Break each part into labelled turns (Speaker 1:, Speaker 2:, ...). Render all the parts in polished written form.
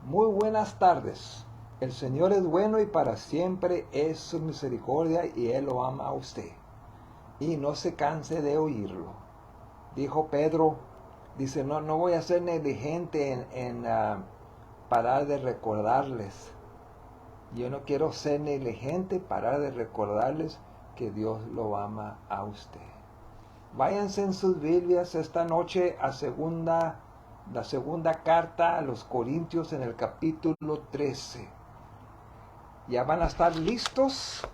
Speaker 1: Muy buenas tardes. El Señor es bueno y para siempre es su misericordia y Él lo ama a usted. Y no se canse de oírlo. Dijo Pedro, dice, no voy a ser negligente en parar de recordarles. Yo no quiero ser negligente, parar de recordarles que Dios lo ama a usted. Váyanse en sus Biblias esta noche a la segunda carta a los Corintios en el capítulo 13. Ya van a estar listos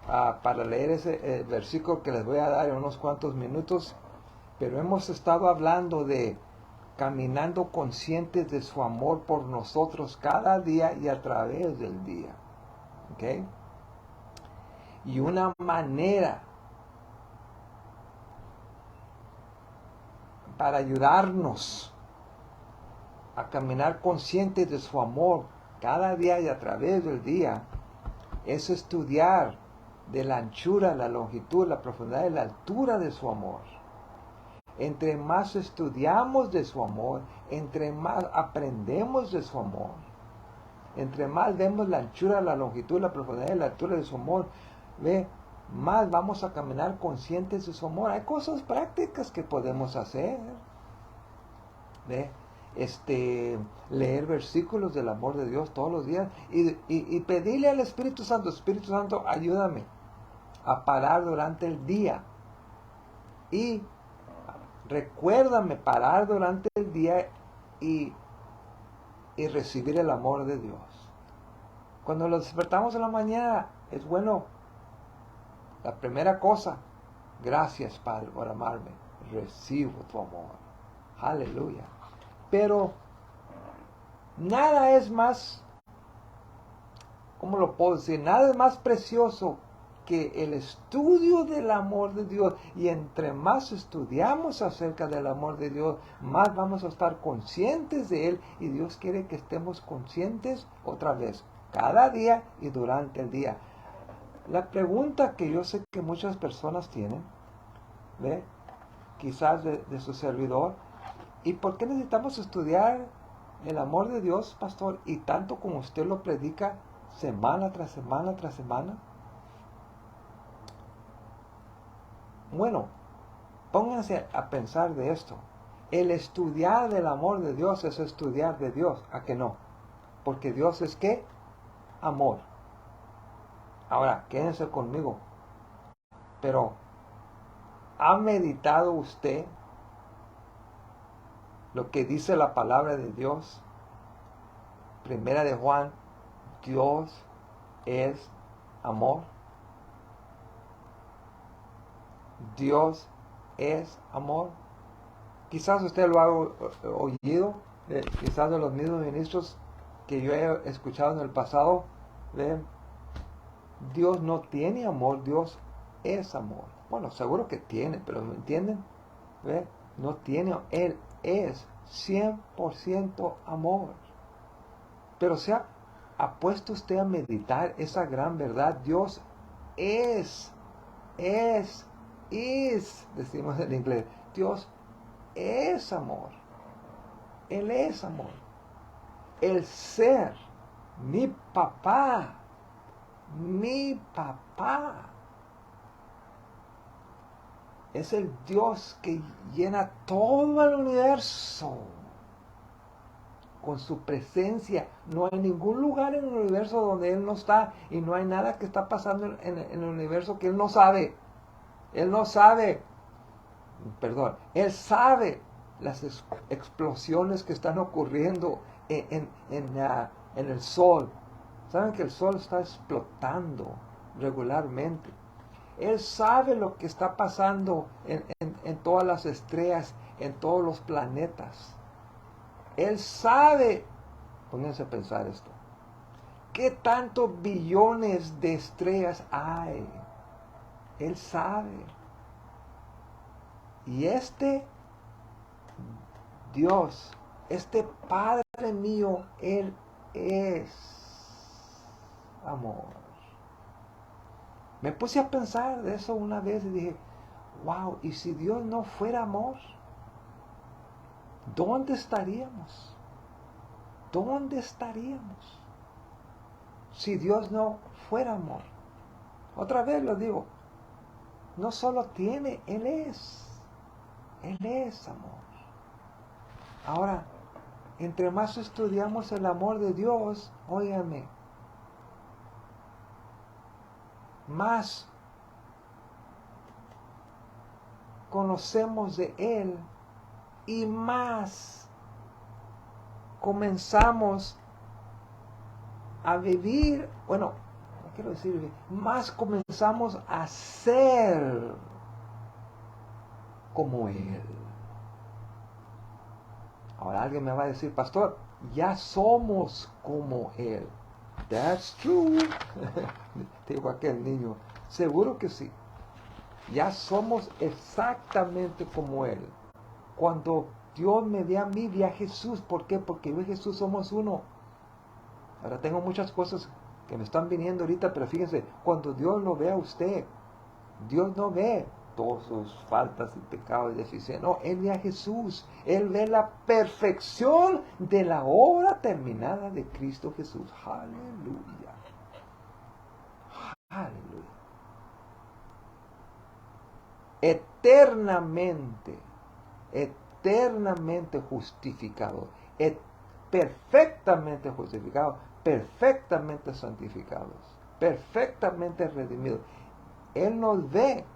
Speaker 1: para leer ese versículo que les voy a dar en unos cuantos minutos. Pero hemos estado hablando de caminando conscientes de su amor por nosotros cada día y a través del día. ¿Ok? Y una manera para ayudarnos a caminar conscientes de su amor cada día y a través del día es estudiar de la anchura, la longitud, la profundidad y la altura de su amor. Entre más estudiamos de su amor, entre más aprendemos de su amor, entre más vemos la anchura, la longitud, la profundidad y la altura de su amor, más vamos a caminar conscientes de su amor. Hay cosas prácticas que podemos hacer. Leer versículos del amor de Dios todos los días y pedirle al Espíritu Santo, ayúdame a parar durante el día y recuérdame parar durante el día y recibir el amor de Dios. Cuando nos despertamos en la mañana, es bueno, la primera cosa, gracias Padre por amarme, recibo tu amor, aleluya. Pero nada es más, ¿cómo lo puedo decir? Nada es más precioso que el estudio del amor de Dios. Y entre más estudiamos acerca del amor de Dios, más vamos a estar conscientes de Él. Y Dios quiere que estemos conscientes otra vez, cada día y durante el día. La pregunta que yo sé que muchas personas tienen, quizás de su servidor, ¿y por qué necesitamos estudiar el amor de Dios, pastor? Y tanto como usted lo predica semana tras semana tras semana. Bueno, pónganse a pensar de esto. El estudiar del amor de Dios es estudiar de Dios, ¿a que no? Porque Dios es ¿qué? Amor. Ahora, quédense conmigo. Pero, ¿ha meditado usted lo que dice la palabra de Dios? Primera de Juan, Dios es amor. Dios es amor. Quizás usted lo ha oído, quizás de los mismos ministros que yo he escuchado en el pasado. Dios no tiene amor, Dios es amor. Bueno, seguro que tiene, pero ¿me entienden? No tiene, Él es 100% amor. Pero ha puesto usted a meditar esa gran verdad. Dios es, decimos en inglés. Dios es amor. Él es amor. El ser, mi papá, es el Dios que llena todo el universo con su presencia. No hay ningún lugar en el universo donde Él no está, y no hay nada que está pasando en el universo que Él no sabe. Él no sabe, perdón, Él sabe las explosiones que están ocurriendo en el sol. Saben que el sol está explotando regularmente. Él sabe lo que está pasando en todas las estrellas, en todos los planetas. Él sabe, pónganse a pensar esto, ¿qué tantos billones de estrellas hay? Él sabe. Y este Dios, este Padre mío, Él es amor. Me puse a pensar de eso una vez y dije, wow, ¿y si Dios no fuera amor? ¿Dónde estaríamos? ¿dónde estaríamos si Dios no fuera amor? Otra vez lo digo, no solo tiene, Él es amor. Ahora, entre más estudiamos el amor de Dios, óigame, más conocemos de Él y más comenzamos a vivir, bueno, no quiero decir, más comenzamos a ser como Él. Ahora alguien me va a decir, pastor, ya somos como Él. That's true. Dijo aquel niño, seguro que sí. Ya somos exactamente como Él. Cuando Dios me ve a mí, ve a Jesús. ¿Por qué? Porque yo y Jesús somos uno. Ahora tengo muchas cosas que me están viniendo ahorita, pero fíjense, cuando Dios lo ve a usted, Dios no ve todas sus faltas y pecados y deficiencias. No, Él ve a Jesús. Él ve la perfección de la obra terminada de Cristo Jesús. Aleluya. Aleluya. Eternamente justificado, perfectamente justificado, perfectamente santificados, perfectamente redimidos. Él nos ve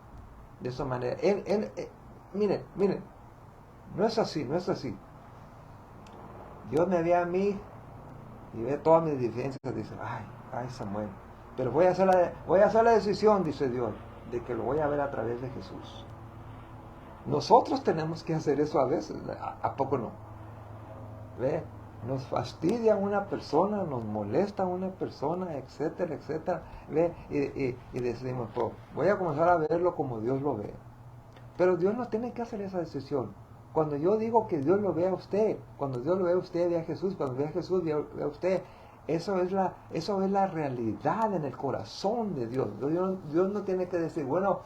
Speaker 1: de esa manera. Miren, no es así. Dios me ve a mí y ve todas mis diferencias, dice, ay Samuel, pero voy a hacer la decisión, dice Dios, de que lo voy a ver a través de Jesús. Nosotros tenemos que hacer eso a veces, ¿a poco no? ¿Ve? Nos fastidia una persona, nos molesta una persona, etcétera, etcétera. ¿Ve? Y decimos, pues, voy a comenzar a verlo como Dios lo ve. Pero Dios no tiene que hacer esa decisión. Cuando yo digo que Dios lo ve a usted, cuando Dios lo ve a usted, ve a Jesús, cuando ve a Jesús, ve a usted, eso es la realidad en el corazón de Dios. Dios no tiene que decir, bueno,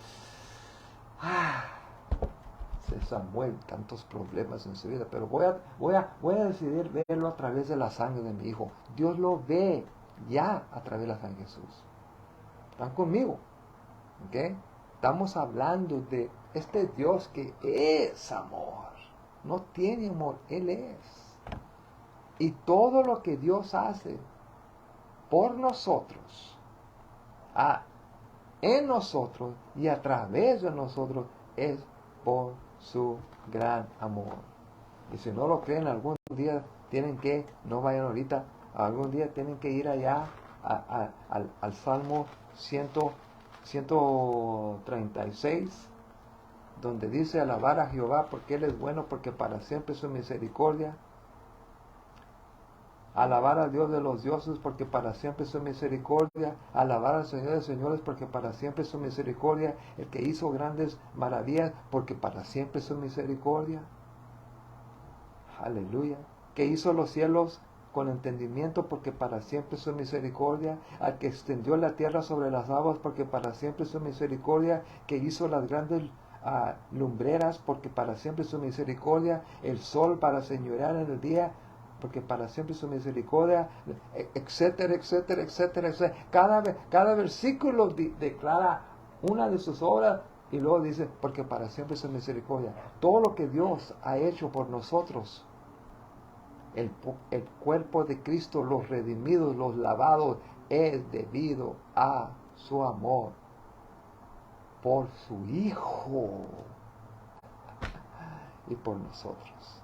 Speaker 1: Samuel, tantos problemas en su vida, pero voy a decidir verlo a través de la sangre de mi hijo. Dios lo ve ya a través de la sangre de Jesús. ¿Están conmigo? ¿Ok? Estamos hablando de este Dios que es amor. No tiene amor, Él es. Y todo lo que Dios hace por nosotros, en nosotros y a través de nosotros, es por su gran amor. Y si no lo creen, algún día tienen que, no vayan ahorita, algún día tienen que ir allá al Salmo 136, donde dice alabar a Jehová porque Él es bueno, porque para siempre su misericordia. Alabar al Dios de los dioses porque para siempre su misericordia. Alabar al Señor de señores porque para siempre su misericordia. El que hizo grandes maravillas porque para siempre su misericordia. Aleluya. Que hizo los cielos con entendimiento porque para siempre su misericordia. Al que extendió la tierra sobre las aguas porque para siempre su misericordia. Que hizo las grandes lumbreras porque para siempre su misericordia. El sol para señorear en el día porque para siempre su misericordia, etcétera, etcétera, etcétera, etcétera. Cada versículo declara una de sus obras y luego dice, porque para siempre su misericordia. Todo lo que Dios ha hecho por nosotros, el cuerpo de Cristo, los redimidos, los lavados, es debido a su amor por su Hijo y por nosotros.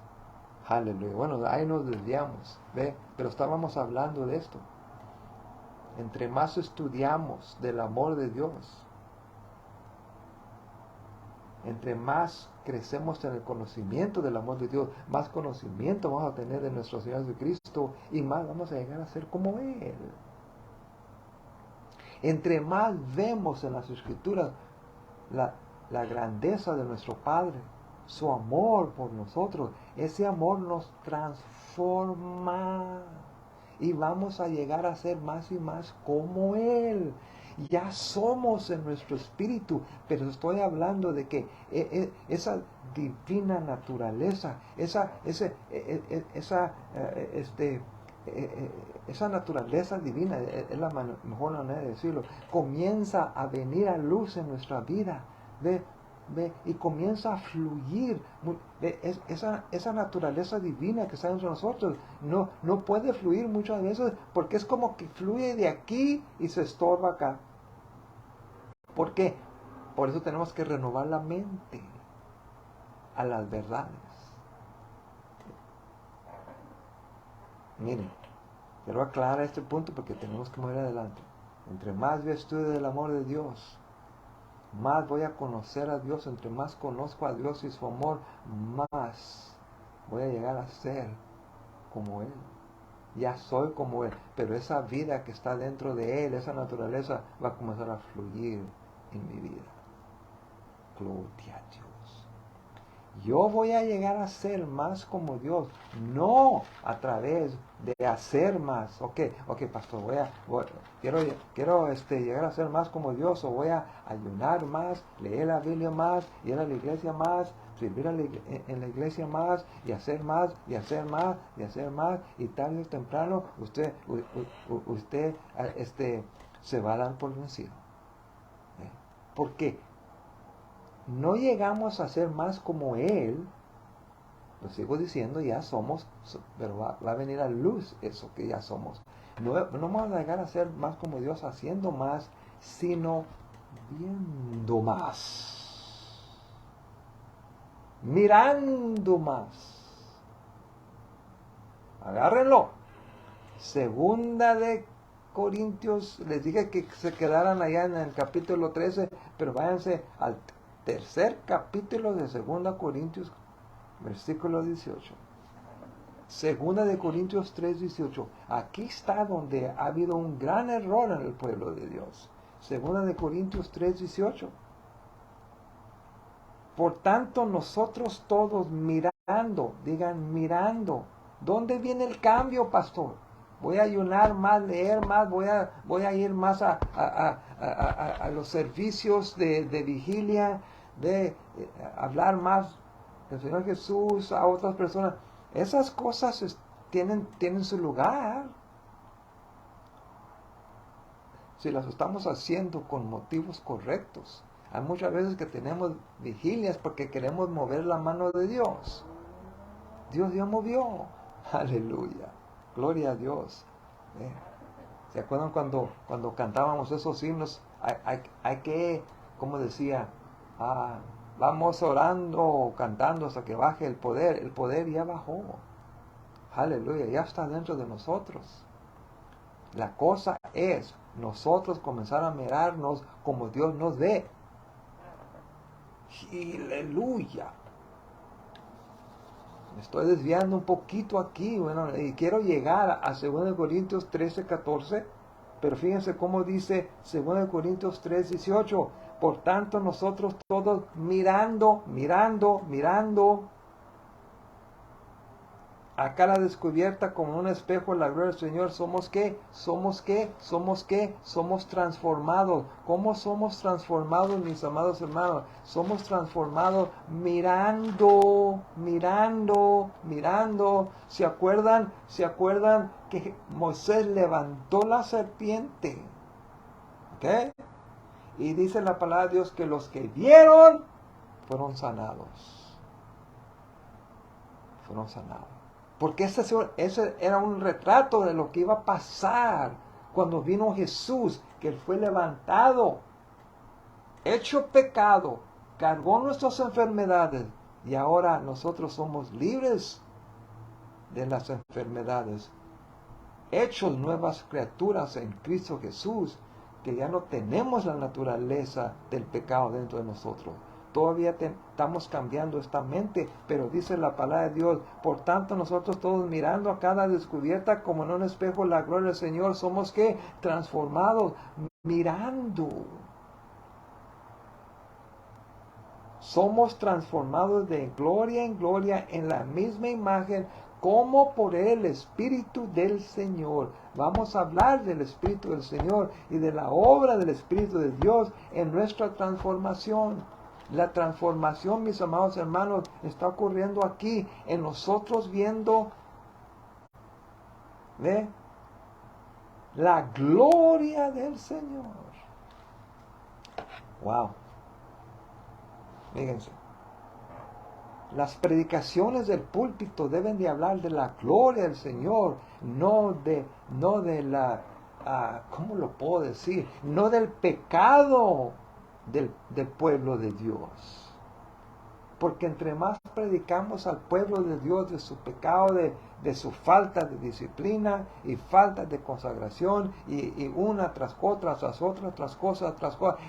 Speaker 1: Aleluya. Bueno, ahí nos desviamos, ¿ve? Pero estábamos hablando de esto. Entre más estudiamos del amor de Dios, entre más crecemos en el conocimiento del amor de Dios, más conocimiento vamos a tener de nuestro Señor Jesucristo y más vamos a llegar a ser como Él. Entre más vemos en las Escrituras la grandeza de nuestro Padre, su amor por nosotros, ese amor nos transforma y vamos a llegar a ser más y más como Él. Ya somos en nuestro espíritu, pero estoy hablando de que esa divina naturaleza, esa naturaleza divina, es la mejor manera de decirlo, comienza a venir a luz en nuestra vida. Ve, y comienza a fluir. Esa naturaleza divina que está entre nosotros no puede fluir muchas veces porque es como que fluye de aquí y se estorba acá. ¿Por qué? Por eso tenemos que renovar la mente a las verdades. Miren, quiero aclarar este punto porque tenemos que mover adelante. Entre más yo estudio del amor de Dios, más voy a conocer a Dios. Entre más conozco a Dios y su amor, más voy a llegar a ser como Él. Ya soy como Él, pero esa vida que está dentro de Él, esa naturaleza, va a comenzar a fluir en mi vida. Gloria a Dios. Yo voy a llegar a ser más como Dios, no a través de hacer más. Ok, pastor, quiero llegar a ser más como Dios, o voy a ayunar más, leer la Biblia más, ir a la iglesia más, servir en la iglesia más, y hacer más, y hacer más, y hacer más, y tarde o temprano usted se va a dar por vencido. ¿Por qué? No llegamos a ser más como Él, lo sigo diciendo, ya somos, pero va a venir a luz eso que ya somos. No vamos a llegar a ser más como Dios haciendo más, sino viendo más, mirando más. Agárrenlo. Segunda de Corintios, les dije que se quedaran allá en el capítulo 13, pero váyanse al tercer capítulo de 2 Corintios, versículo 18. Segunda de Corintios 3:18. Aquí está donde ha habido un gran error en el pueblo de Dios. Segunda de Corintios 3:18. Por tanto, nosotros todos mirando, digan mirando. ¿Dónde viene el cambio, pastor? Voy a ayunar más, leer más, voy a ir más a los servicios de vigilia, de hablar más del Señor Jesús a otras personas. Esas cosas tienen su lugar si las estamos haciendo con motivos correctos. Hay muchas veces que tenemos vigilias porque queremos mover la mano de Dios. Dios ya movió. Aleluya. Gloria a Dios. ¿Se acuerdan cuando cantábamos esos himnos? Hay que, como decía, vamos orando, cantando hasta que baje el poder. El poder ya bajó. Aleluya, ya está dentro de nosotros. La cosa es nosotros comenzar a mirarnos como Dios nos ve. Aleluya. Me estoy desviando un poquito aquí, bueno, y quiero llegar a 2 Corintios 13:14, pero fíjense cómo dice 2 Corintios 3:18. Por tanto, nosotros todos mirando a cara descubierta como un espejo la gloria del Señor, ¿somos qué? Somos transformados. ¿Cómo somos transformados, mis amados hermanos? Somos transformados mirando. ¿Se acuerdan que Moisés levantó la serpiente? ¿Ok? Y dice la palabra de Dios que los que vieron fueron sanados. Porque ese era un retrato de lo que iba a pasar cuando vino Jesús, que Él fue levantado, hecho pecado, cargó nuestras enfermedades, y ahora nosotros somos libres de las enfermedades, hechos nuevas criaturas en Cristo Jesús, que ya no tenemos la naturaleza del pecado dentro de nosotros. Todavía estamos cambiando esta mente, pero dice la palabra de Dios, por tanto nosotros todos mirando a cada descubierta como en un espejo la gloria del Señor, somos ¿qué? Transformados, mirando. Somos transformados de gloria en gloria en la misma imagen como por el Espíritu del Señor. Vamos a hablar del Espíritu del Señor y de la obra del Espíritu de Dios en nuestra transformación. La transformación, mis amados hermanos, está ocurriendo aquí en nosotros viendo ¿Ve? La gloria del Señor. Wow. Fíjense. Las predicaciones del púlpito deben de hablar de la gloria del Señor, no de la, ¿cómo lo puedo decir? No del pecado del pueblo de Dios. Porque entre más predicamos al pueblo de Dios de su pecado, de su falta de disciplina y falta de consagración y una tras otra, tras otra, tras cosa,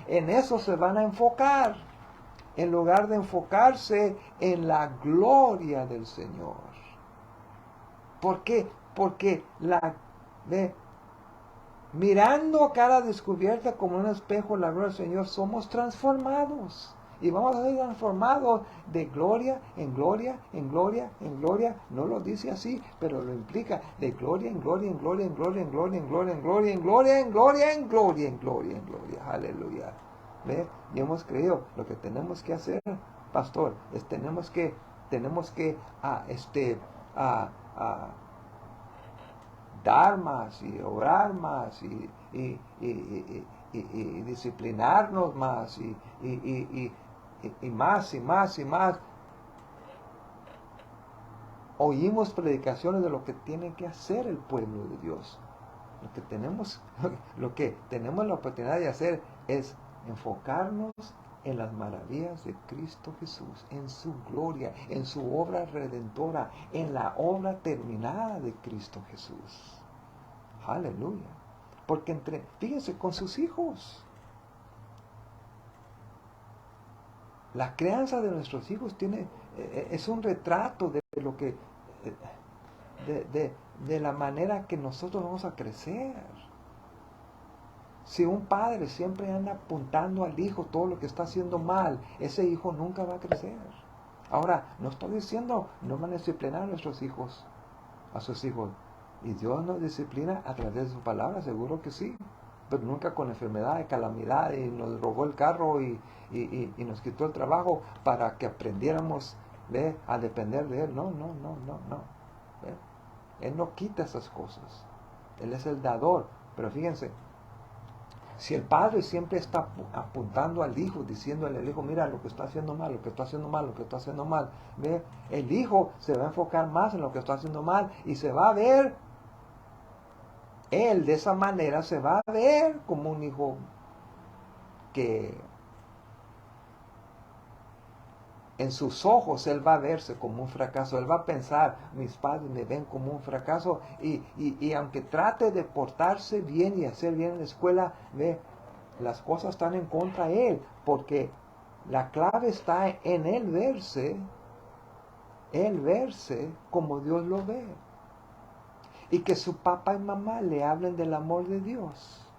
Speaker 1: en eso se van a enfocar, en lugar de enfocarse en la gloria del Señor. ¿Por qué? Porque mirando a cara descubierta como un espejo la gloria del Señor, somos transformados. Y vamos a ser transformados de gloria en gloria, en gloria, en gloria. No lo dice así, pero lo implica de gloria en gloria, en gloria, en gloria, en gloria, en gloria, en gloria, en gloria, en gloria, en gloria, en gloria, en gloria. Aleluya. ¿Ve? Y hemos creído, lo que tenemos que hacer, pastor, es tenemos que dar más y orar más y disciplinarnos más y más y más y más. Oímos predicaciones de lo que tiene que hacer el pueblo de Dios. Lo que tenemos la oportunidad de hacer es enfocarnos en las maravillas de Cristo Jesús, en su gloria, en su obra redentora, en la obra terminada de Cristo Jesús. Aleluya. Porque fíjense, con sus hijos, la crianza de nuestros hijos es un retrato de lo que, de la manera que nosotros vamos a crecer. Si un padre siempre anda apuntando al hijo todo lo que está haciendo mal, ese hijo nunca va a crecer. Ahora, no estoy diciendo no van a disciplinar a nuestros hijos, a sus hijos. Y Dios nos disciplina a través de su palabra, seguro que sí. Pero nunca con enfermedad y calamidad y nos robó el carro y nos quitó el trabajo para que aprendiéramos a depender de Él. No. ¿Ve? Él no quita esas cosas. Él es el dador. Pero fíjense, si el padre siempre está apuntando al hijo, diciéndole al hijo, mira lo que está haciendo mal, lo que está haciendo mal, lo que está haciendo mal, ¿ve? El hijo se va a enfocar más en lo que está haciendo mal y se va a ver, él de esa manera se va a ver como un hijo que en sus ojos él va a verse como un fracaso, él va a pensar, mis padres me ven como un fracaso y aunque trate de portarse bien y hacer bien en la escuela, ve, las cosas están en contra de él, porque la clave está en él verse como Dios lo ve. Y que su papá y mamá le hablen del amor de Dios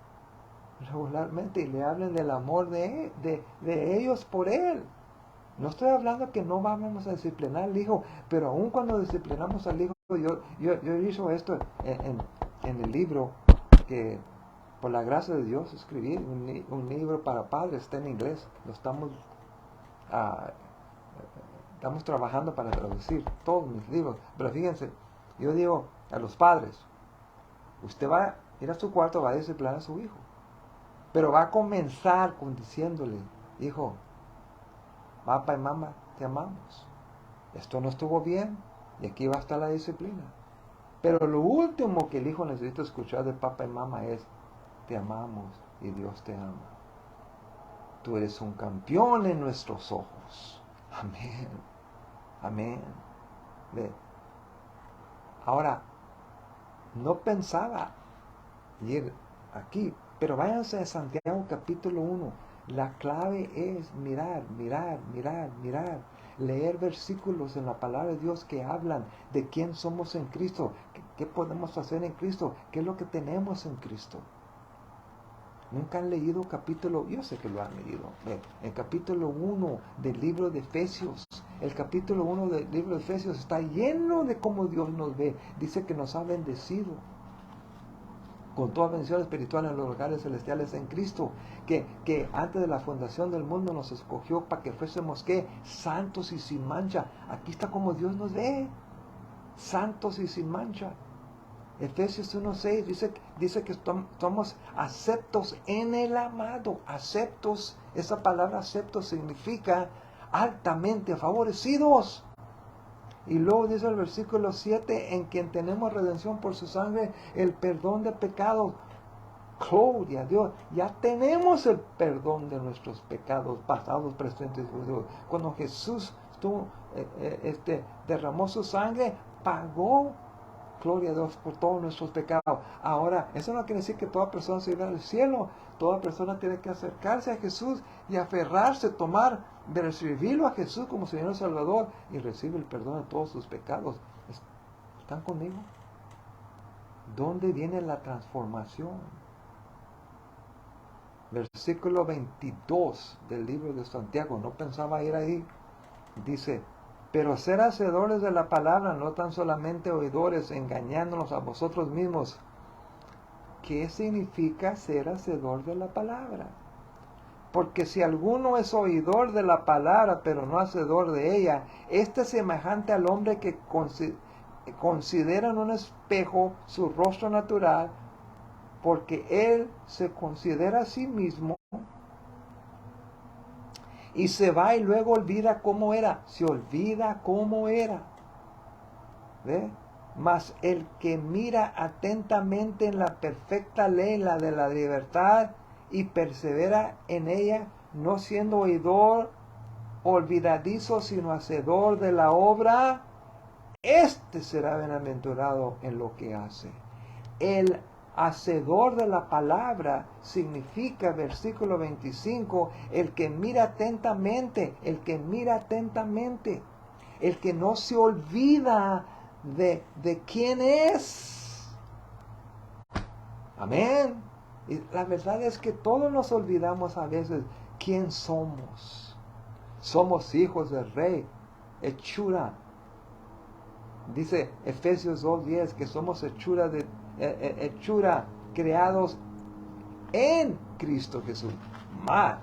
Speaker 1: regularmente y le hablen del amor de ellos por él. No estoy hablando que no vamos a disciplinar al hijo, pero aun cuando disciplinamos al hijo, yo hice esto en el libro que por la gracia de Dios escribí, un libro para padres, está en inglés, lo estamos trabajando para traducir todos mis libros, pero fíjense, yo digo a los padres, usted va a ir a su cuarto, va a disciplinar a su hijo, pero va a comenzar diciéndole, hijo, papá y mamá, te amamos. Esto no estuvo bien y aquí va a estar la disciplina. Pero lo último que el hijo necesita escuchar de papá y mamá es, te amamos y Dios te ama. Tú eres un campeón en nuestros ojos. Amén. Amén. Ve. Ahora, no pensaba ir aquí, pero váyanse a Santiago capítulo 1. La clave es mirar, leer versículos en la palabra de Dios que hablan de quién somos en Cristo, qué podemos hacer en Cristo, qué es lo que tenemos en Cristo. Nunca han leído capítulo, yo sé que lo han leído, el capítulo 1 del libro de Efesios. El capítulo 1 del libro de Efesios está lleno de cómo Dios nos ve. Dice que nos ha bendecido con toda bendición espiritual en los lugares celestiales en Cristo, que antes de la fundación del mundo nos escogió para que fuésemos, ¿qué? Santos y sin mancha. Aquí está como Dios nos ve, santos y sin mancha. Efesios 1:6 dice que somos aceptos en el amado. Aceptos, esa palabra aceptos significa altamente favorecidos. Y luego dice el versículo 7, en quien tenemos redención por su sangre, el perdón de pecados. Gloria a Dios, ya tenemos el perdón de nuestros pecados pasados, presentes y futuros. Cuando Jesús derramó su sangre, pagó, gloria a Dios, por todos nuestros pecados. Ahora, eso no quiere decir que toda persona se irá al cielo. Toda persona tiene que acercarse a Jesús y aferrarse, recibirlo a Jesús como Señor y Salvador y recibir el perdón de todos sus pecados. ¿Están conmigo? ¿Dónde viene la transformación? Versículo 22 del libro de Santiago, no pensaba ir ahí, dice, pero ser hacedores de la palabra, no tan solamente oidores, engañándonos a vosotros mismos. ¿Qué significa ser hacedor de la palabra? Porque si alguno es oidor de la palabra, pero no hacedor de ella, este es semejante al hombre que considera en un espejo su rostro natural, porque él se considera a sí mismo y se va y luego olvida cómo era. Se olvida cómo era. ¿Ve? Mas el que mira atentamente en la perfecta ley, la de la libertad, y persevera en ella, no siendo oidor olvidadizo, sino hacedor de la obra, este será bienaventurado en lo que hace. El hacedor de la palabra significa, versículo 25, el que mira atentamente, el que mira atentamente, el que no se olvida de quién es. Amén. Y la verdad es que todos nos olvidamos a veces quién somos. Somos hijos del Rey, hechura. Dice Efesios 2:10 que somos hechura creados en Cristo Jesús. Mal.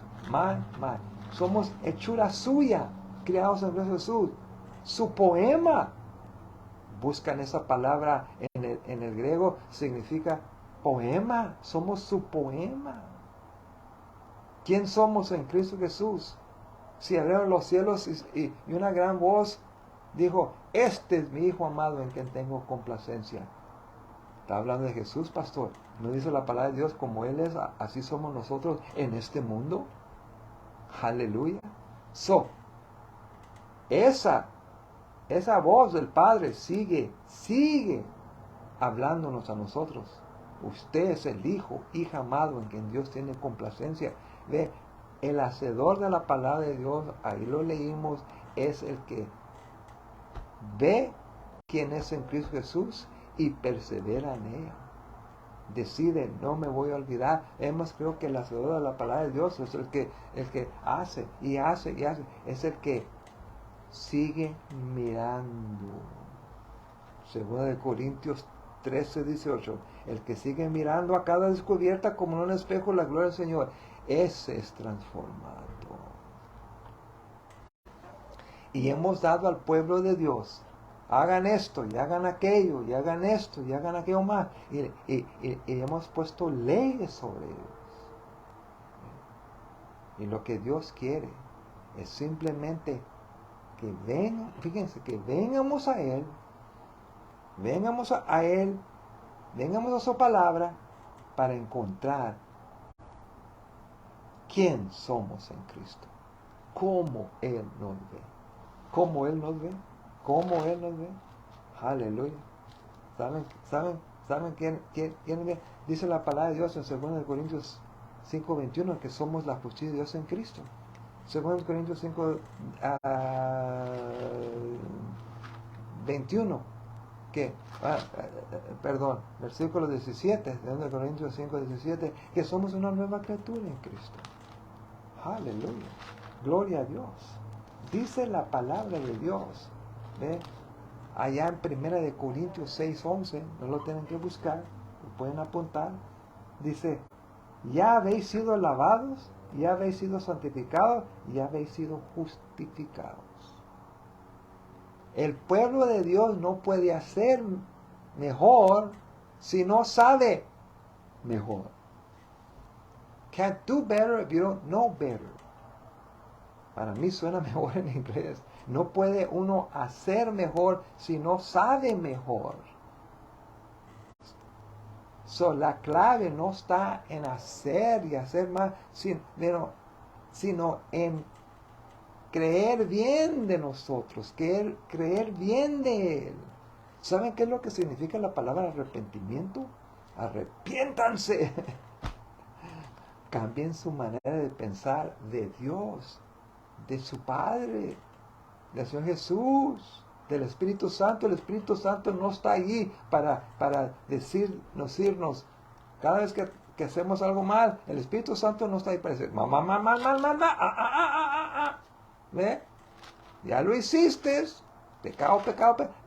Speaker 1: Somos hechura suya, creados en Cristo Jesús. Su poema, buscan esa palabra en el griego, significa poema. Somos su poema. ¿Quién somos en Cristo Jesús? Si abrieron los cielos y una gran voz dijo, este es mi Hijo amado en quien tengo complacencia. Está hablando de Jesús, pastor. ¿No dice la palabra de Dios como Él es? Así somos nosotros en este mundo. Aleluya. Esa voz del Padre sigue hablándonos a nosotros. Usted es el Hijo, hija amado en quien Dios tiene complacencia. Ve, el hacedor de la palabra de Dios, ahí lo leímos, es el que ve quién es en Cristo Jesús y persevera en ella. Decide, no me voy a olvidar. Además, creo que el hacedor de la palabra de Dios es el que hace y hace y hace. Es el que sigue mirando. Segunda de Corintios 13:18. El que sigue mirando a cada descubierta como en un espejo la gloria del Señor. Ese es transformado. Y hemos dado al pueblo de Dios, hagan esto y hagan aquello, y hagan esto y hagan aquello más. Y hemos puesto leyes sobre ellos. Y lo que Dios quiere es simplemente que vengan, fíjense, que vengamos a Él, vengamos a su palabra para encontrar quién somos en Cristo, cómo Él nos ve. ¿Cómo Él nos ve? ¿Cómo Él nos ve? Aleluya. ¿Saben quién ve? Dice la palabra de Dios en 2 Corintios 5:21 que somos la justicia de Dios en Cristo. 2 Corintios 5:21 versículo 17 de 2 Corintios 5:17 que somos una nueva criatura en Cristo. Aleluya. Gloria a Dios. Dice la palabra de Dios, ¿ve? Allá en 1 Corintios 6:11, no lo tienen que buscar, lo pueden apuntar. Dice, ya habéis sido lavados, ya habéis sido santificados, ya habéis sido justificados. El pueblo de Dios no puede hacer mejor si no sabe mejor? Can't do better if you don't know better. Para mí suena mejor en inglés. No puede uno hacer mejor si no sabe mejor. So, la clave no está en hacer y hacer más, sino en creer bien de nosotros, creer bien de Él. ¿Saben qué es lo que significa la palabra arrepentimiento? Arrepiéntanse. Cambien su manera de pensar de Dios, de su Padre, del Señor Jesús, del Espíritu Santo. El Espíritu Santo no está allí para decirnos, cada vez que hacemos algo mal, el Espíritu Santo no está ahí para decir, ¿ve? Ya lo hiciste, pecado.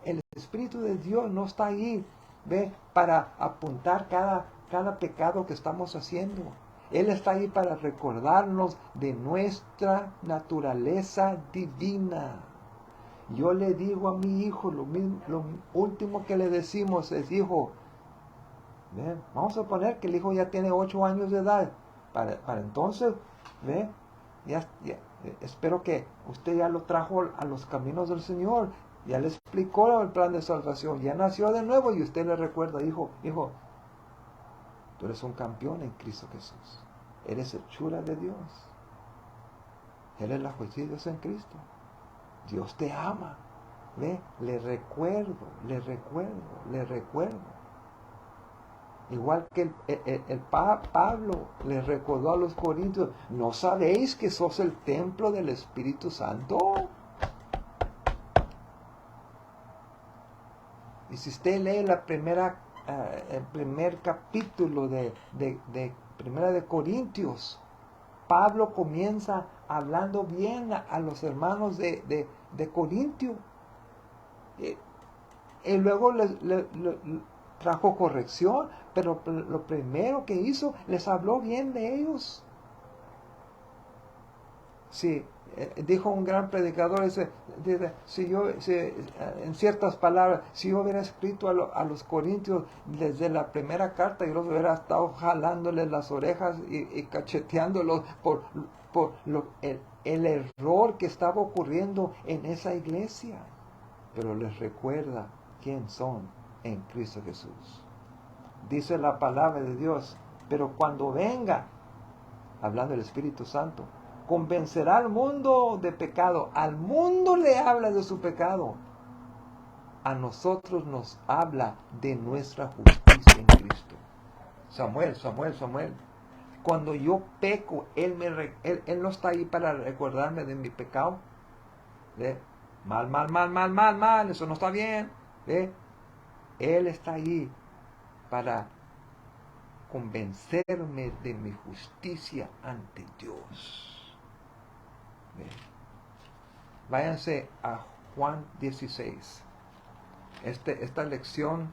Speaker 1: El Espíritu de Dios no está ahí, ¿ve? Para apuntar cada pecado que estamos haciendo. Él está ahí para recordarnos de nuestra naturaleza divina. Yo le digo a mi hijo, lo último que le decimos es, hijo, ¿ve? Vamos a suponer que el hijo ya tiene 8 años de edad. Para entonces, ¿ve? Ya, espero que usted ya lo trajo a los caminos del Señor. Ya le explicó el plan de salvación. Ya nació de nuevo y usted le recuerda, hijo, tú eres un campeón en Cristo Jesús. Eres hechura de Dios. Eres la justicia de Dios en Cristo. Dios te ama. ¿Ve? Le recuerdo. Igual que Pablo le recordó a los corintios, ¿no sabéis que sos el templo del Espíritu Santo? Y si usted lee el primer capítulo de Primera de Corintios, Pablo comienza hablando bien a los hermanos de Corintio. Y luego trajo corrección, pero lo primero que hizo, les habló bien de ellos. Sí, dijo un gran predicador, en ciertas palabras, si yo hubiera escrito a los corintios desde la primera carta, yo los hubiera estado jalándoles las orejas y cacheteándolos por el error que estaba ocurriendo en esa iglesia. Pero les recuerda quién son en Cristo Jesús. Dice la palabra de Dios, pero cuando venga, hablando del Espíritu Santo, convencerá al mundo de pecado. Al mundo le habla de su pecado. A nosotros nos habla de nuestra justicia en Cristo. Samuel. Cuando yo peco, Él no está ahí para recordarme de mi pecado. ¿Ve? Mal. Eso no está bien. ¿Ve? Él está ahí para convencerme de mi justicia ante Dios. Váyanse a Juan 16. Esta lección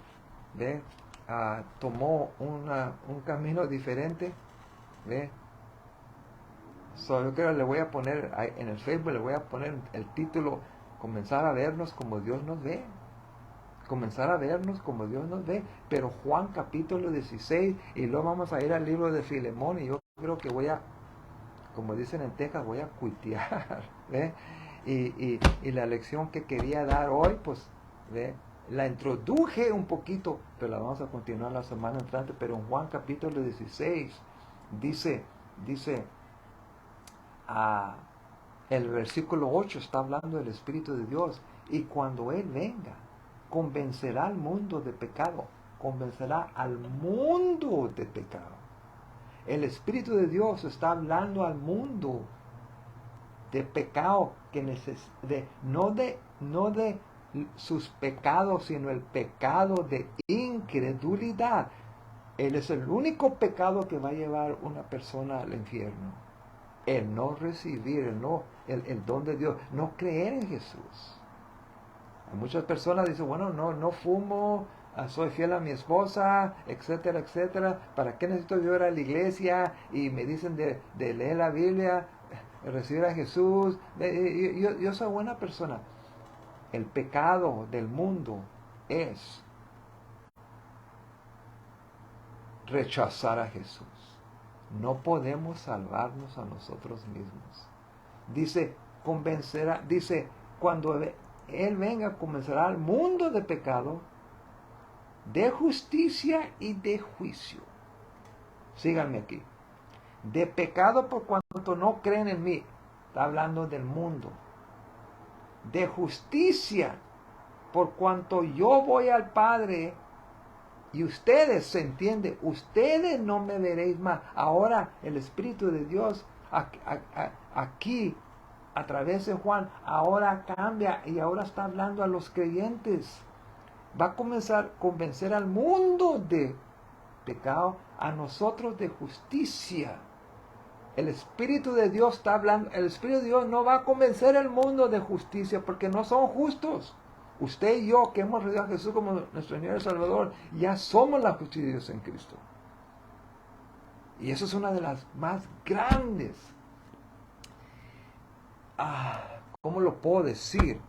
Speaker 1: tomó un camino diferente. Yo creo que le voy a poner en el Facebook, le voy a poner el título, comenzar a vernos como Dios nos ve. Comenzar a vernos como Dios nos ve. Pero Juan capítulo 16, y luego vamos a ir al libro de Filemón, y yo creo que voy a, como dicen en Texas, voy a cuitear. Y la lección que quería dar hoy, pues, la introduje un poquito, pero la vamos a continuar la semana entrante. Pero en Juan capítulo 16 dice el versículo 8 está hablando del Espíritu de Dios, y cuando Él venga, convencerá al mundo de pecado. Convencerá al mundo de pecado. El Espíritu de Dios está hablando al mundo de pecado, no de sus pecados, sino el pecado de incredulidad. Él es el único pecado que va a llevar una persona al infierno. El no recibir, el don de Dios, no creer en Jesús. Muchas personas dicen, bueno, no fumo, soy fiel a mi esposa, etcétera. ¿Para qué necesito yo ir a la iglesia? Y me dicen de leer la Biblia, recibir a Jesús. Yo soy buena persona. El pecado del mundo es rechazar a Jesús. No podemos salvarnos a nosotros mismos. Dice, cuando Él venga, convencerá al mundo de pecado, de justicia y de juicio. Síganme aquí. De pecado por cuanto no creen en mí. Está hablando del mundo. De justicia por cuanto yo voy al Padre y ustedes, se entiende, ustedes no me veréis más. Ahora el Espíritu de Dios aquí, a través de Juan, ahora cambia y ahora está hablando a los creyentes. Va a comenzar a convencer al mundo de pecado, a nosotros de justicia. El Espíritu de Dios está hablando. El Espíritu de Dios no va a convencer al mundo de justicia porque no son justos. Usted y yo, que hemos recibido a Jesús como nuestro Señor y Salvador, ya somos la justicia de Dios en Cristo. Y eso es una de las más grandes. ¿Cómo lo puedo decir?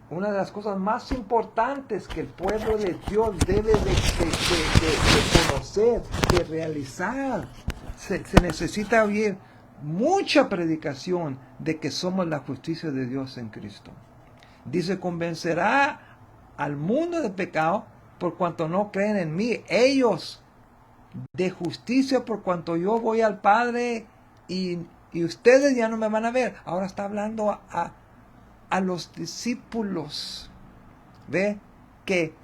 Speaker 1: Una de las cosas más importantes que el pueblo de Dios debe de conocer, de realizar. Se necesita oír mucha predicación de que somos la justicia de Dios en Cristo. Dice, convencerá al mundo de pecado por cuanto no creen en mí. Ellos de justicia por cuanto yo voy al Padre y ustedes ya no me van a ver. Ahora está hablando a los discípulos. ¿Ve? Que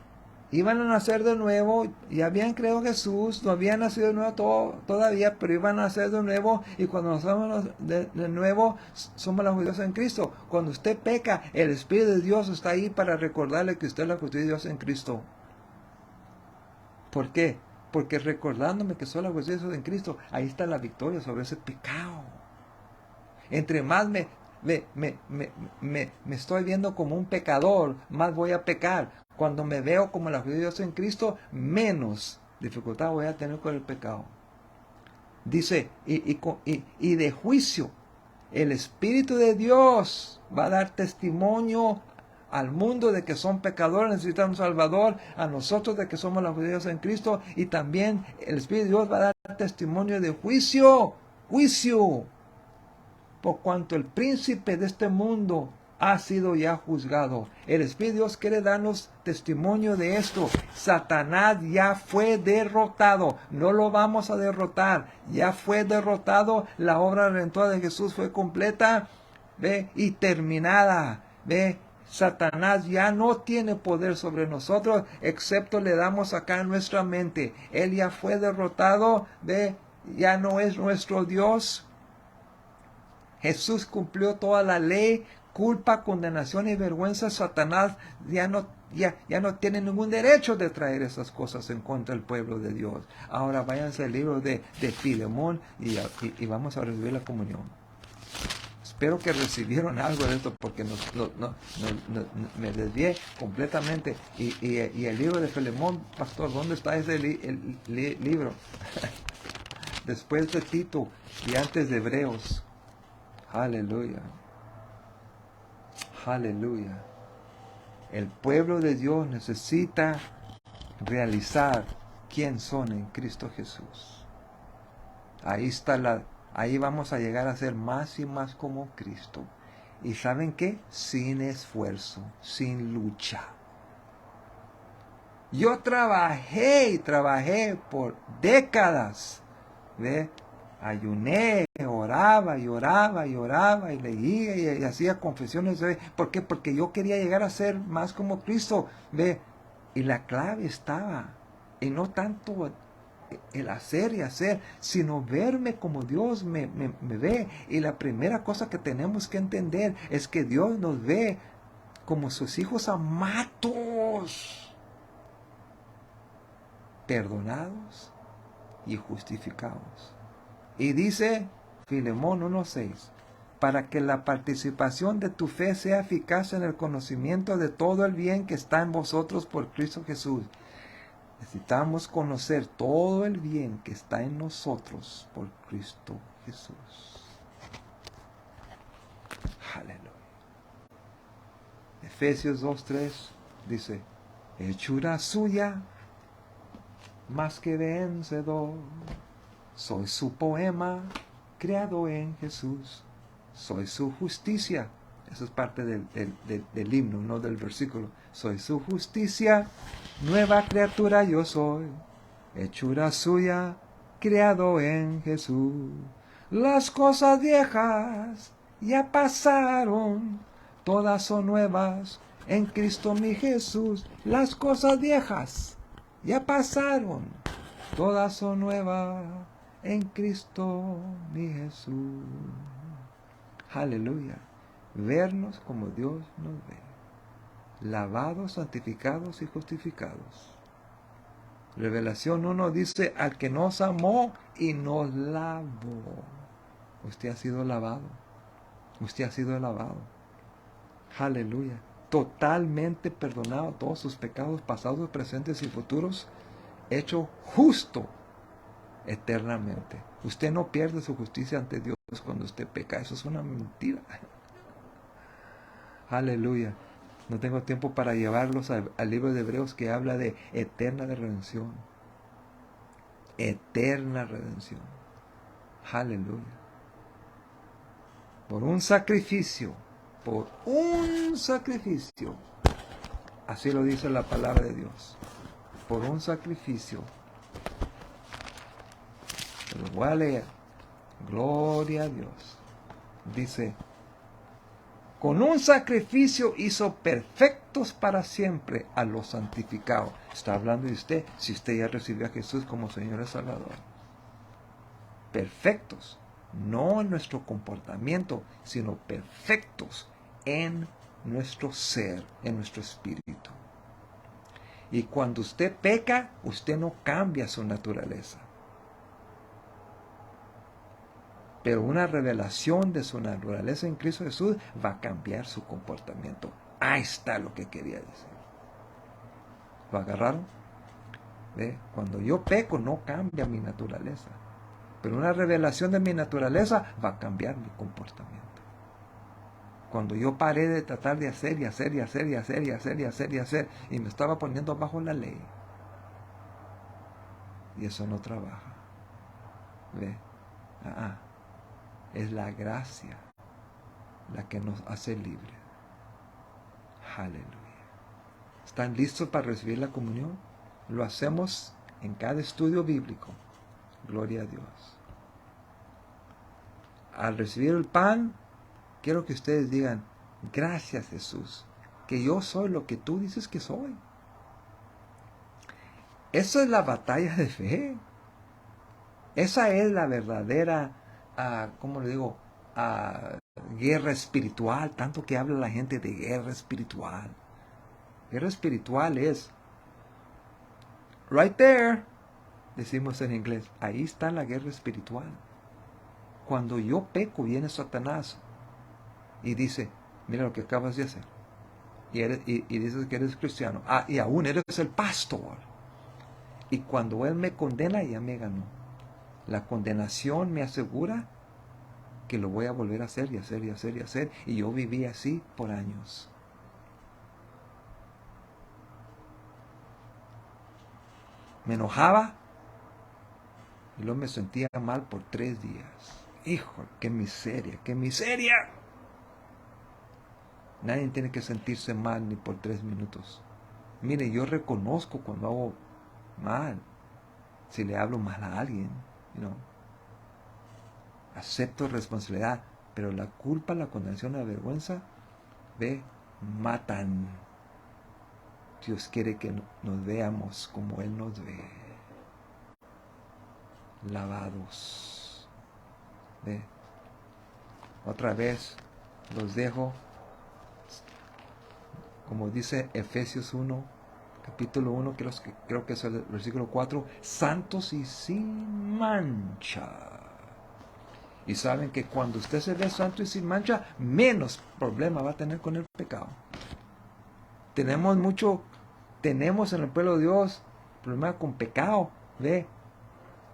Speaker 1: iban a nacer de nuevo, ya habían creído en Jesús, no habían nacido de nuevo todavía, pero iban a nacer de nuevo, y cuando nacemos de nuevo, somos la justicia en Cristo. Cuando usted peca, el Espíritu de Dios está ahí para recordarle que usted es la justicia de Dios en Cristo. ¿Por qué? Porque recordándome que soy la justicia de Dios en Cristo, ahí está la victoria sobre ese pecado. Entre más me estoy viendo como un pecador, más voy a pecar. Cuando me veo como la justicia de Dios en Cristo, menos dificultad voy a tener con el pecado. Dice, y de juicio, el Espíritu de Dios va a dar testimonio al mundo de que son pecadores, necesitan un Salvador, a nosotros de que somos la justicia de Dios en Cristo, y también el Espíritu de Dios va a dar testimonio de juicio, por cuanto el príncipe de este mundo ha sido ya juzgado. El Espíritu de Dios quiere darnos testimonio de esto. Satanás ya fue derrotado. No lo vamos a derrotar. Ya fue derrotado. La obra redentora de Jesús fue completa, ¿ve? Y terminada. ¿Ve? Satanás ya no tiene poder sobre nosotros, excepto le damos acá en nuestra mente. Él ya fue derrotado. ¿Ve? Ya no es nuestro Dios. Jesús cumplió toda la ley. Culpa, condenación y vergüenza. Satanás ya no tiene ningún derecho de traer esas cosas en contra del pueblo de Dios. Ahora váyanse al libro de Filemón y vamos a recibir la comunión. Espero que recibieron algo de esto porque me desvié completamente. Y el libro de Filemón, pastor, ¿dónde está ese libro? Después de Tito y antes de Hebreos. Aleluya. Aleluya. El pueblo de Dios necesita realizar quién son en Cristo Jesús. Ahí vamos a llegar a ser más y más como Cristo. ¿Y saben qué? Sin esfuerzo, sin lucha. Yo trabajé por décadas. ¿Ve? Ayuné, oraba y leía y hacía confesiones. ¿Por qué? Porque yo quería llegar a ser más como Cristo. ¿Ve? Y la clave estaba en no tanto el hacer y hacer, sino verme como Dios me ve. Y la primera cosa que tenemos que entender es que Dios nos ve como sus hijos amados, perdonados y justificados. Y dice Filemón 1:6, para que la participación de tu fe sea eficaz en el conocimiento de todo el bien que está en vosotros por Cristo Jesús. Necesitamos conocer todo el bien que está en nosotros por Cristo Jesús. Aleluya. Efesios 2:3 dice, hechura suya, más que vencedor. Soy su poema, creado en Jesús. Soy su justicia. Eso es parte del himno, no del versículo. Soy su justicia, nueva criatura yo soy, hechura suya, creado en Jesús. Las cosas viejas ya pasaron, todas son nuevas en Cristo mi Jesús. Las cosas viejas ya pasaron, todas son nuevas en Cristo mi Jesús. Aleluya. Vernos como Dios nos ve. Lavados, santificados y justificados. Revelación 1 dice, al que nos amó y nos lavó. Usted ha sido lavado. Usted ha sido lavado. Aleluya. Totalmente perdonado todos sus pecados pasados, presentes y futuros. Hecho justo eternamente. Usted no pierde su justicia ante Dios cuando usted peca. Eso es una mentira. Aleluya. No tengo tiempo para llevarlos al libro de Hebreos que habla de eterna redención. Eterna redención. Aleluya. Por un sacrificio. Por un sacrificio. Así lo dice la palabra de Dios. Por un sacrificio. Lo voy a leer. Gloria a Dios. Dice, con un sacrificio hizo perfectos para siempre a los santificados. Está hablando de usted, si usted ya recibió a Jesús como Señor y Salvador. Perfectos, no en nuestro comportamiento, sino perfectos en nuestro ser, en nuestro espíritu. Y cuando usted peca, usted no cambia su naturaleza. Pero una revelación de su naturaleza en Cristo Jesús va a cambiar su comportamiento. Ahí está lo que quería decir. ¿Lo agarraron? ¿Ve? Cuando yo peco no cambia mi naturaleza. Pero una revelación de mi naturaleza va a cambiar mi comportamiento. Cuando yo paré de tratar de hacer y hacer y hacer y hacer y hacer y hacer y hacer y me estaba poniendo bajo la ley. Y eso no trabaja. ¿Ve? Es la gracia la que nos hace libres. Aleluya. ¿Están listos para recibir la comunión? Lo hacemos en cada estudio bíblico. Gloria a Dios. Al recibir el pan, quiero que ustedes digan, gracias Jesús, que yo soy lo que tú dices que soy. Esa es la batalla de fe. Esa es la verdadera ¿cómo le digo? Guerra espiritual, tanto que habla la gente de guerra espiritual. Guerra espiritual es right there, decimos en inglés. Ahí está la guerra espiritual. Cuando yo peco, viene Satanás y dice, mira lo que acabas de hacer. Y dices que eres cristiano. Y aún eres el pastor. Y cuando él me condena, ya me ganó. La condenación me asegura que lo voy a volver a hacer y hacer y hacer y hacer. Y yo viví así por años. Me enojaba y luego me sentía mal por 3 días. Hijo, qué miseria, qué miseria. Nadie tiene que sentirse mal ni por 3 minutos. Mire, yo reconozco cuando hago mal. Si le hablo mal a alguien, acepto responsabilidad, pero la culpa, la condenación, la vergüenza, matan. Dios quiere que nos veamos como Él nos ve, lavados. Otra vez los dejo, como dice Efesios 1, capítulo 1, creo que es el versículo 4, santos y sin mancha. Y saben que cuando usted se ve santo y sin mancha, menos problema va a tener con el pecado. Tenemos en el pueblo de Dios problema con pecado,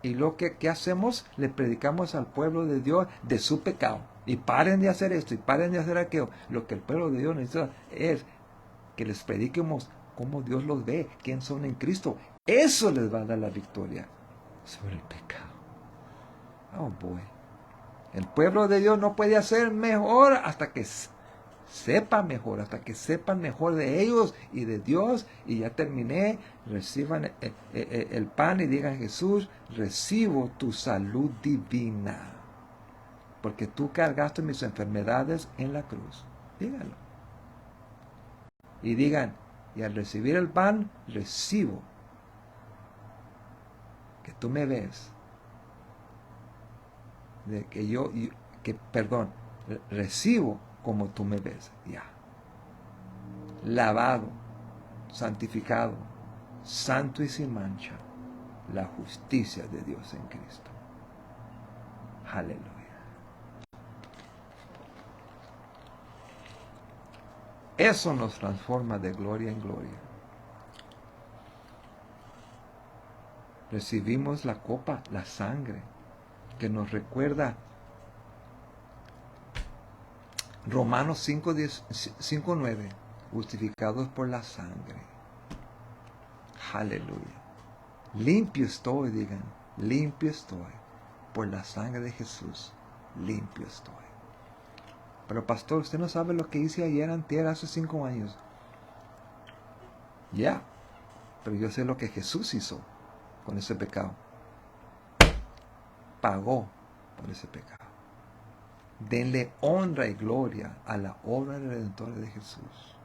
Speaker 1: y lo que hacemos, le predicamos al pueblo de Dios de su pecado. Y paren de hacer esto, y paren de hacer aquello. Lo que el pueblo de Dios necesita es que les prediquemos cómo Dios los ve, quién son en Cristo, Eso les va a dar la victoria sobre el pecado. Oh boy. El pueblo de Dios no puede hacer mejor hasta que sepan mejor, hasta que sepan mejor de ellos y de Dios. Y ya terminé. Reciban el pan y digan: Jesús, recibo tu salud divina, porque tú cargaste mis enfermedades en la cruz. Díganlo. Y digan: y al recibir el pan, recibo que tú me ves, de que recibo como tú me ves, ya, lavado, santificado, santo y sin mancha, la justicia de Dios en Cristo. Aleluya. Eso nos transforma de gloria en gloria. Recibimos la copa, la sangre, que nos recuerda Romanos 5:9, justificados por la sangre. Aleluya. Limpio estoy, digan, limpio estoy, por la sangre de Jesús, limpio estoy. Pero pastor, usted no sabe lo que hice ayer, antier, hace 5 años. Ya, pero yo sé lo que Jesús hizo con ese pecado. Pagó por ese pecado. Denle honra y gloria a la obra redentora de Jesús.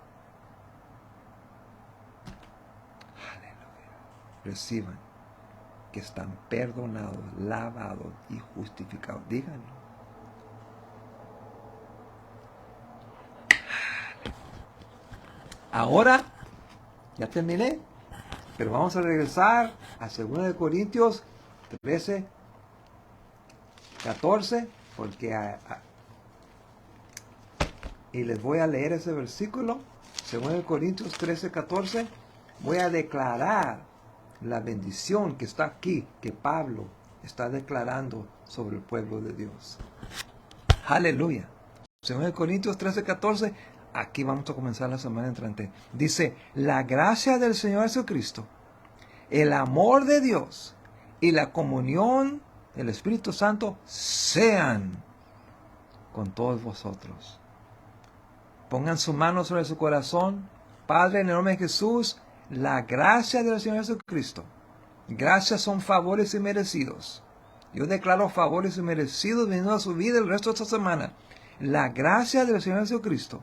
Speaker 1: Aleluya. Reciban que están perdonados, lavados y justificados. Díganlo. Ahora, ya terminé, pero vamos a regresar a 2 Corintios 13, 14, porque y les voy a leer ese versículo, 2 Corintios 13, 14, voy a declarar la bendición que está aquí, que Pablo está declarando sobre el pueblo de Dios. Aleluya. 2 Corintios 13, 14, aquí vamos a comenzar la semana entrante. Dice: la gracia del Señor Jesucristo, el amor de Dios y la comunión del Espíritu Santo sean con todos vosotros. Pongan su mano sobre su corazón. Padre, en el nombre de Jesús, la gracia del Señor Jesucristo. Gracias son favores inmerecidos. Yo declaro favores inmerecidos viniendo a su vida el resto de esta semana. La gracia del Señor Jesucristo,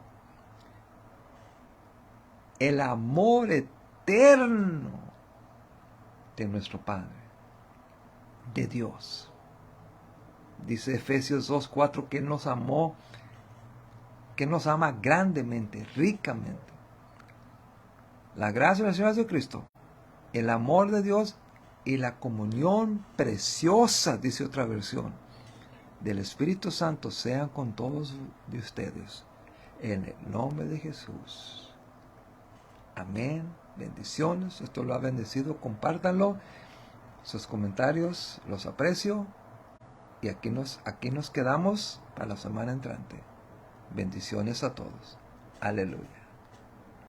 Speaker 1: el amor eterno de nuestro Padre, de Dios. Dice Efesios 2:4 que Él nos amó, que nos ama grandemente, ricamente. La gracia del Señor Jesucristo, el amor de Dios y la comunión preciosa, dice otra versión, del Espíritu Santo sean con todos de ustedes. En el nombre de Jesús. Amén. Bendiciones. Esto lo ha bendecido. Compártanlo. Sus comentarios los aprecio. Y aquí nos quedamos para la semana entrante. Bendiciones a todos. Aleluya.